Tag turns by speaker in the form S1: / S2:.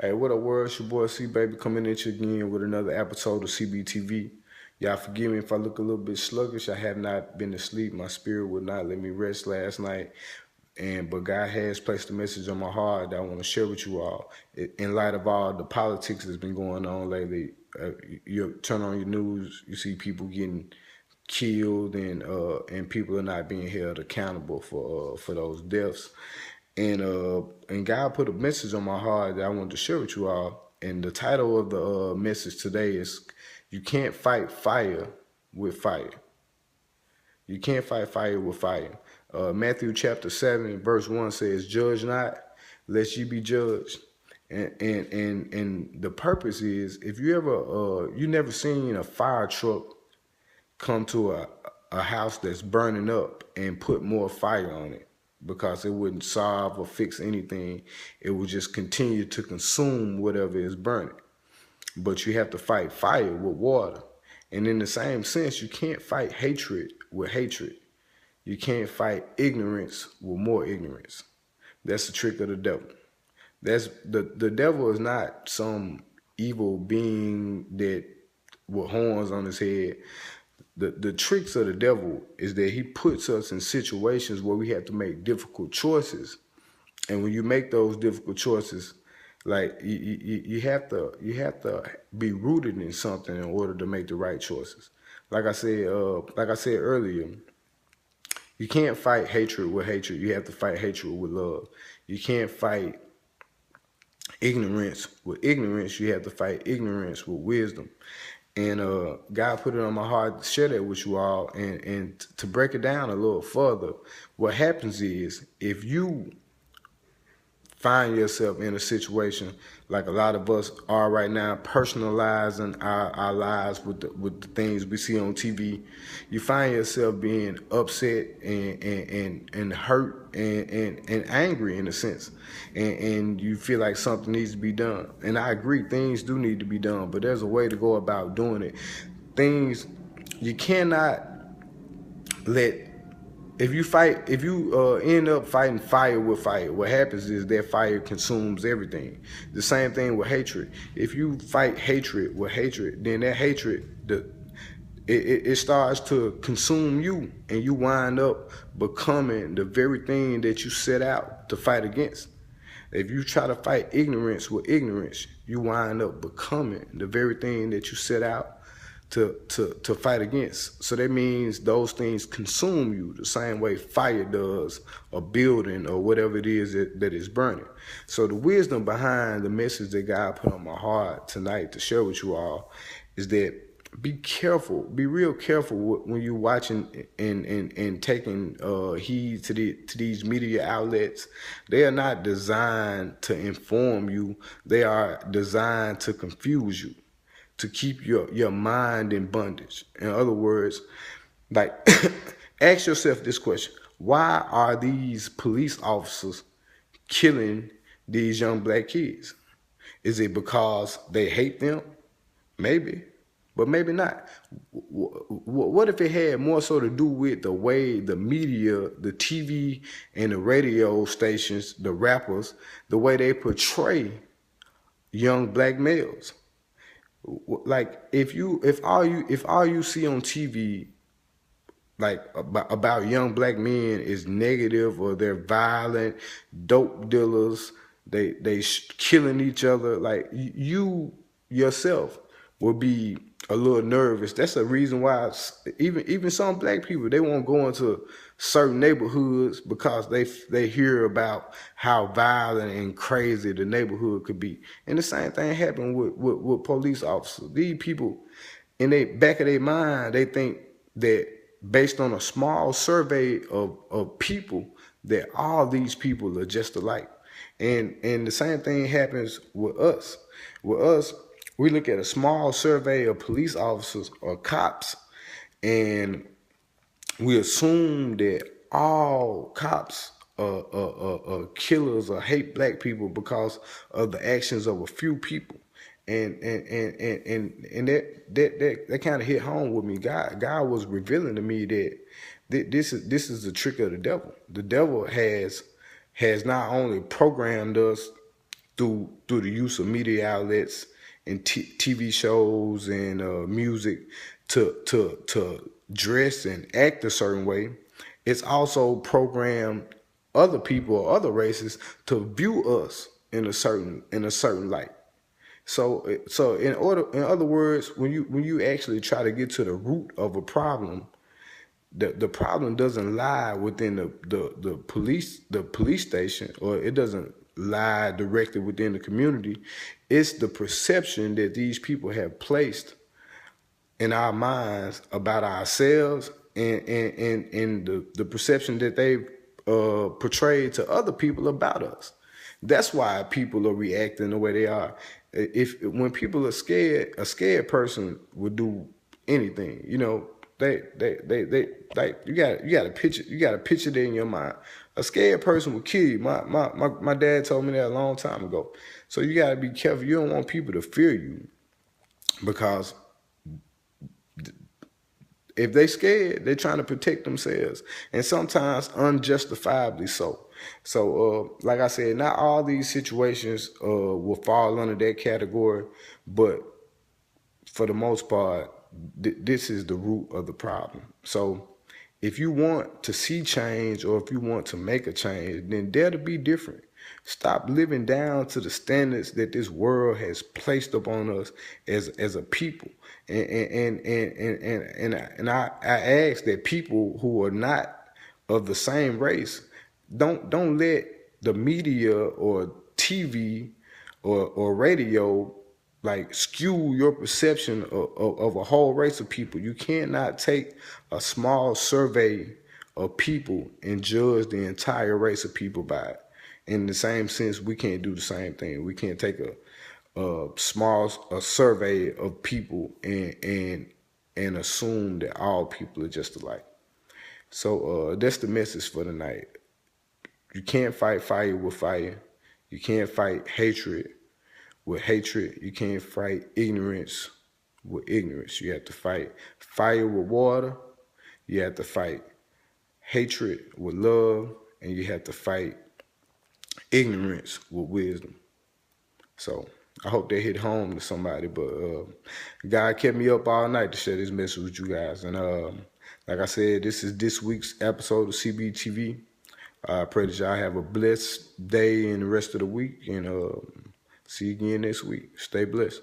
S1: Hey, what up, world? It's your boy C Baby coming at you again with another episode of Cbeetv. Y'all forgive me if I look a little bit sluggish. I have not been asleep. My spirit would not let me rest last night. But God has placed a message on my heart that I want to share with you all. In light of all the politics that's been going on lately, you turn on your news, you see people getting killed, and people are not being held accountable for those deaths. And God put a message on my heart that I wanted to share with you all. And the title of the message today is "You Can't Fight Fire with Fire." You can't fight fire with fire. Matthew chapter 7 verse 1 says, "Judge not, lest ye be judged." And the purpose is, if you ever you never seen a fire truck come to a house that's burning up and put more fire on it, because it wouldn't solve or fix anything. It would just continue to consume whatever is burning. But you have to fight fire with water. And in the same sense, you can't fight hatred with hatred. You can't fight ignorance with more ignorance. That's the trick of the devil. That's the devil is not some evil being that with horns on his head. The tricks of the devil is that he puts us in situations where we have to make difficult choices. And when you make those difficult choices, like you have to be rooted in something in order to make the right choices. Like I said earlier, you can't fight hatred with hatred. You have to fight hatred with love. You can't fight ignorance with ignorance. You have to fight ignorance with wisdom. And God put it on my heart to share that with you all. And to break it down a little further, what happens is, if you find yourself in a situation like a lot of us are right now, personalizing our lives with the things we see on TV, you find yourself being upset and hurt and angry in a sense, and you feel like something needs to be done. And I agree, things do need to be done, but there's a way to go about doing it. Things you cannot let if you end up fighting fire with fire, what happens is that fire consumes everything. The same thing with hatred. If you fight hatred with hatred, then that hatred, it starts to consume you, and you wind up becoming the very thing that you set out to fight against. If you try to fight ignorance with ignorance, you wind up becoming the very thing that you set out to fight against. So that means those things consume you the same way fire does a building or whatever it is that is burning. So the wisdom behind the message that God put on my heart tonight to share with you all is that be careful, be real careful when you're watching and taking heed to these media outlets. They are not designed to inform you. They are designed to confuse you, to keep your mind in bondage. In other words, like, ask yourself this question: why are these police officers killing these young black kids? Is it because they hate them? Maybe, but maybe not. What if it had more so to do with the way the media, the TV and the radio stations, the rappers, the way they portray young black males? Like, if all you see on TV, like, about young black men is negative, or they're violent, dope dealers, they killing each other, like, you yourself will be a little nervous. That's a reason why even some black people, they won't go into certain neighborhoods, because they hear about how violent and crazy the neighborhood could be. And the same thing happened with police officers. These people, in the back of their mind, they think that based on a small survey of people, that all these people are just alike. And the same thing happens with us. With us, we look at a small survey of police officers or cops, and we assume that all cops are killers or hate black people because of the actions of a few people. And that kind of hit home with me. God was revealing to me that this is the trick of the devil. The devil has not only programmed us through the use of media outlets and TV shows and music to dress and act a certain way. It's also programmed other people or other races to view us in a certain light. So in other words, when you actually try to get to the root of a problem, the problem doesn't lie within the police station, or it doesn't lie directly within the community. It's the perception that these people have placed in our minds about ourselves, and the perception that they've portrayed to other people about us. That's why people are reacting the way they are. If when people are scared, a scared person would do anything. You know, they like you got to picture that in your mind. A scared person will kill you. My dad told me that a long time ago. So you got to be careful. You don't want people to fear you, because if they scared, they're trying to protect themselves, and sometimes unjustifiably so. So, like I said, not all these situations will fall under that category, but for the most part, this is the root of the problem. So, if you want to see change, or if you want to make a change, then dare to be different. Stop living down to the standards that this world has placed upon us as a people. And I ask that people who are not of the same race, don't let the media or TV or radio like skew your perception of a whole race of people. You cannot take a small survey of people and judge the entire race of people by it. In the same sense, we can't do the same thing. We can't take a survey of people and assume that all people are just alike. So that's the message for tonight. You can't fight fire with fire. You can't fight hatred with hatred. You can't fight ignorance with ignorance. You have to fight fire with water. You have to fight hatred with love. And you have to fight ignorance with wisdom. So I hope they hit home to somebody. But God kept me up all night to share this message with you guys. And like I said, this is this week's episode of Cbeetv. I pray that y'all have a blessed day and the rest of the week. And see you again next week. Stay blessed.